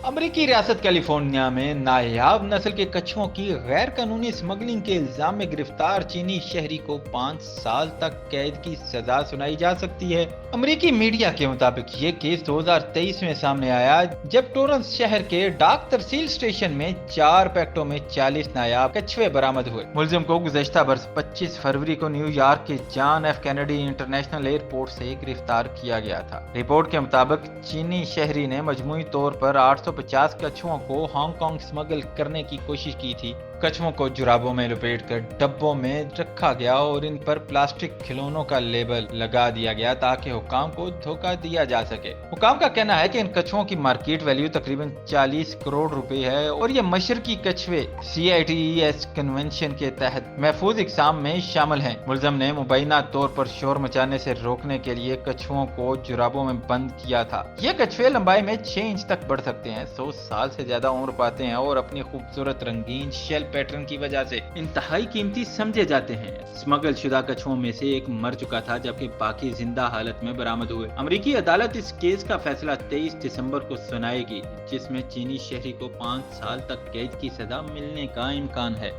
अमरीकी रियासत कैलिफोर्निया में नायाब नस्ल के कछुओं की गैर कानूनी स्मगलिंग के इल्जाम में गिरफ्तार चीनी शहरी को 5 साल तक कैद की सजा सुनाई जा सकती है। अमरीकी मीडिया के मुताबिक ये केस 2023 में सामने आया जब टोरंस शहर के डाक तरसील स्टेशन में 4 पैकेटों में 40 नायाब कछुए बरामद हुए। मुलजिम को गुज़श्ता बरस 25 फरवरी को न्यूयॉर्क के John F Kennedy international airport से गिरफ्तार किया गया था। रिपोर्ट के मुताबिक चीनी शहरी ने मजमूई तौर पर 850 कछुओं को हांगकांग स्मगल करने की कोशिश की थी। कछुओं को जुराबों में लपेटकर डब्बों में रखा गया और इन पर प्लास्टिक खिलौनों का लेबल लगा दिया गया ताकि हुकाम को धोखा दिया जा सके। हुकाम का कहना है कि इन कछुओं की मार्केट वैल्यू तकरीबन 40 करोड़ रुपए है और ये मशरकी कछुए CITES कन्वेंशन के तहत महफूज इकसाम में शामिल हैं। मुलजम ने मुबैना तौर पर शोर मचाने से रोकने के लिए कछुओं को जुराबों में बंद किया था। ये कछुए लंबाई में 6 इंच तक बढ़ सकते हैं, 100 साल से ज्यादा उम्र पाते हैं और अपनी खूबसूरत रंगीन शेल पैटर्न की वजह से इंतहाई कीमती समझे जाते हैं। स्मगल शुदा कछुओं में से एक मर चुका था जबकि बाकी जिंदा हालत में बरामद हुए। अमेरिकी अदालत इस केस का फैसला 23 दिसंबर को सुनाएगी, जिसमें चीनी शहरी को 5 साल तक कैद की सजा मिलने का इम्कान है।